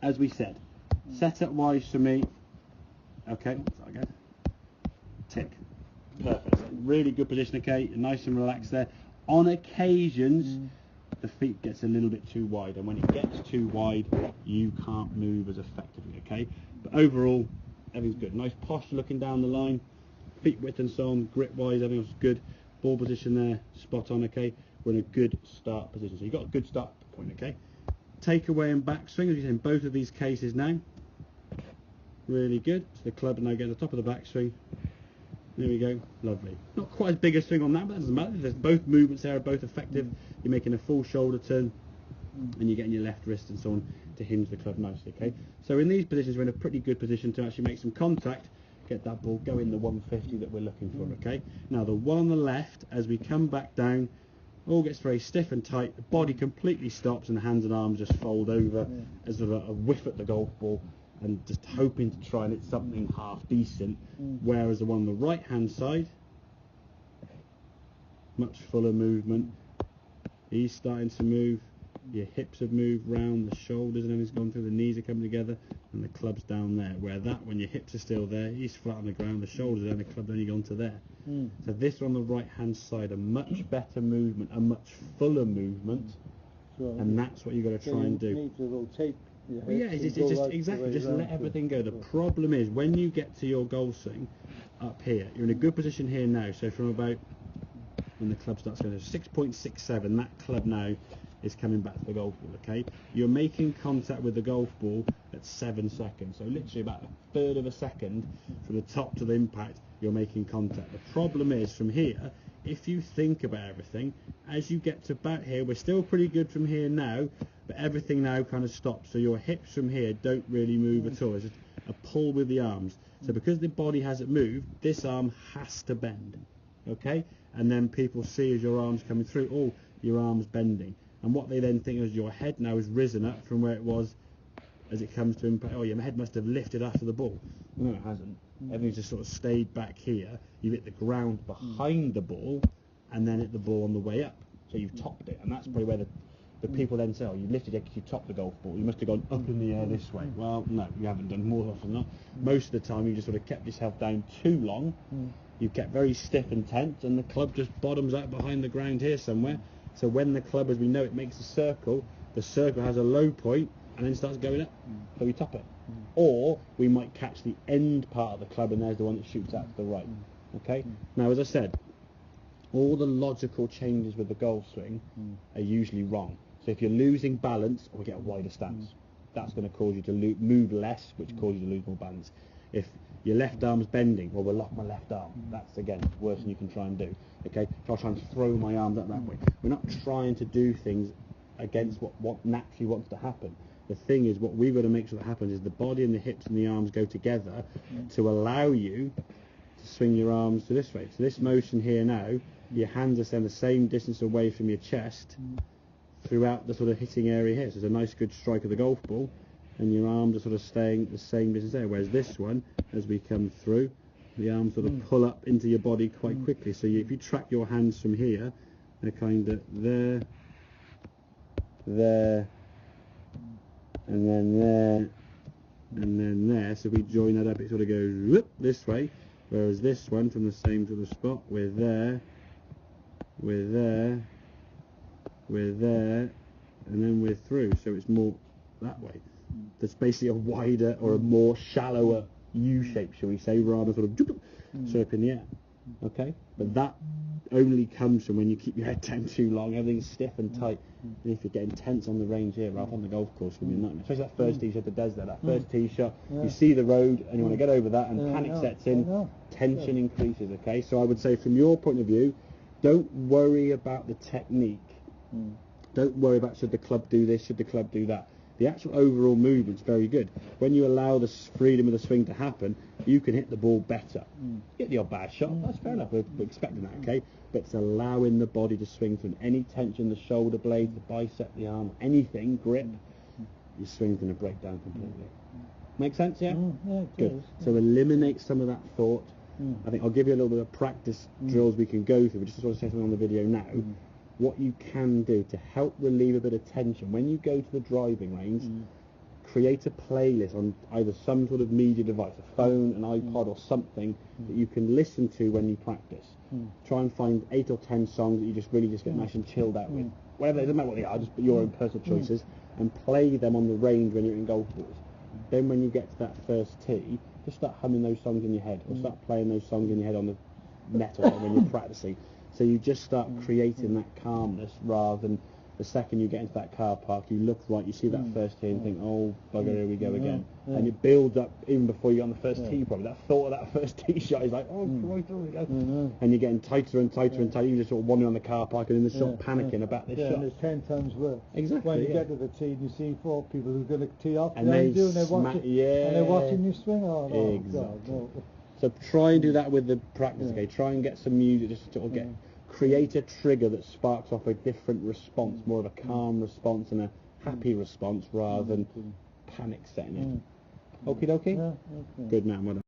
as we said, setup wise for me, okay, sorry guys, tick, perfect, really good position, okay, nice and relaxed there. On occasions, the feet gets a little bit too wide, and when it gets too wide, you can't move as effectively, okay, but overall, everything's good. Nice posture looking down the line, feet width and so on, grip wise, everything's good, ball position there, spot on, okay, we're in a good start position, so you've got a good start point, okay. Takeaway and backswing, as you see in both of these cases now. Really good. So the club now getting the top of the backswing. There we go. Lovely. Not quite as big a swing on that, but that doesn't matter. There's both movements there are both effective. You're making a full shoulder turn, and you're getting your left wrist and so on to hinge the club nicely. Okay. So in these positions, we're in a pretty good position to actually make some contact, get that ball going the 150 that we're looking for. Okay. Now the one on the left, as we come back down, all gets very stiff and tight, the body completely stops and the hands and arms just fold over as sort of a whiff at the golf ball and just hoping to try and hit something half decent, whereas the one on the right hand side, much fuller movement, he's starting to move, your hips have moved round, the shoulders and everything's gone through, the knees are coming together and the club's down there, where that, when your hips are still there, he's flat on the ground, the shoulders are there and the club's only gone to there. So this on the right hand side, a much better movement, a much fuller movement, and that's what you've got to try and do. You need to rotate your Well, yeah, hips it's just exactly, just let everything go. The problem is when you get to your goal swing up here, you're in a good position here now, so from about when the club starts going to 6.67, that club now is coming back to the golf ball, okay? You're making contact with the golf ball at 7 seconds, so literally about a third of a second from the top to the impact, you're making contact. The problem is from here, if you think about everything, as you get to about here, we're still pretty good from here now, but everything now kind of stops, so your hips from here don't really move at all. It's just a pull with the arms. So because the body hasn't moved, this arm has to bend, okay? And then people see as your arm's coming through, oh, your arm's bending. And what they then think is your head now has risen up from where it was as it comes to impact. Oh, your head must have lifted after the ball. No, it hasn't. Everything's just sort of stayed back here. You hit the ground behind the ball and then hit the ball on the way up. So you've topped it. And that's probably where the people then say, oh, you lifted it because you topped the golf ball. You must have gone up in the air this way. Well, no, you haven't done, more often than not. Most of the time you just sort of kept yourself down too long. You kept very stiff and tense and the club just bottoms out behind the ground here somewhere. So when the club, as we know, it makes a circle, the circle has a low point and then starts going up, so we top it. Or we might catch the end part of the club and there's the one that shoots out to the right. Okay. Now, as I said, all the logical changes with the golf swing are usually wrong. So if you're losing balance, we get a wider stance. That's going to cause you to move less, which causes you to lose more balance. If your left arm's bending, well, we'll lock my left arm. That's, again, worse than you can try and do. Okay, so I'll try and throw my arms up that way. We're not trying to do things against what naturally wants to happen. The thing is, what we've got to make sure that happens is the body and the hips and the arms go together to allow you to swing your arms to this way. So this motion here now, your hands are staying the same distance away from your chest throughout the sort of hitting area here. So it's a nice good strike of the golf ball, and your arms are sort of staying the same distance there. Whereas this one, as we come through, the arms sort of pull up into your body quite quickly. So if you track your hands from here, they're kind of there, there, and then there, and then there. So if we join that up, it sort of goes whoop, this way. Whereas this one, from the same sort of spot, we're there, we're there, we're there, and then we're through. So it's more that way. That's basically a wider or a more shallower U shape, shall we say, rather sort of circle in the air. Okay, but that only comes from when you keep your head down too long, everything's stiff and tight. And if you're getting tense on the range here, Ralph, on the golf course, it's going to be a nightmare. Especially that first tee shot that does that. That first tee shot, you see the road and you want to get over that, and panic sets in, tension increases. Okay, so I would say from your point of view, don't worry about the technique. Don't worry about should the club do this, should the club do that. The actual overall movement's very good. When you allow the freedom of the swing to happen, you can hit the ball better. Get the odd bad shot, that's fair enough, we're expecting that, okay? But it's allowing the body to swing through. Any tension, the shoulder blades, the bicep, the arm, anything, grip, your swing's going to break down completely. Make sense, yeah? Yeah, good. So eliminate some of that thought. I think I'll give you a little bit of practice drills we can go through, but just to sort of say something on the video now. What you can do to help relieve a bit of tension when you go to the driving range, create a playlist on either some sort of media device, a phone, an iPod, or something that you can listen to when you practice. Try and find 8 or 10 songs that you just really just get nice and chilled out with. Whatever, it doesn't matter what they are, just your own personal choices, and play them on the range when you're in golf balls. Then when you get to that first tee, just start humming those songs in your head, or start playing those songs in your head on the net or when you're practicing. So you just start creating that calmness, rather than the second you get into that car park, you look right, you see that first tee and think, oh bugger, here we go again. And it builds up even before you get on the first tee. Probably that thought of that first tee shot is like, oh Christ, here we go. And you're getting tighter and tighter and tighter. You just sort of wandering on the car park and then just sort of panicking about this shot. And it's 10 times worse. Exactly. When you get to the tee and you see 4 people who are going to tee off, and they're watching you swing. Oh, exactly. God, no. So try and do that with the practice. Okay, try and get some music, just sort of create a trigger that sparks off a different response, more of a calm response and a happy response, rather than panic setting in. Okie dokie? Yeah, okay. Good man, well done.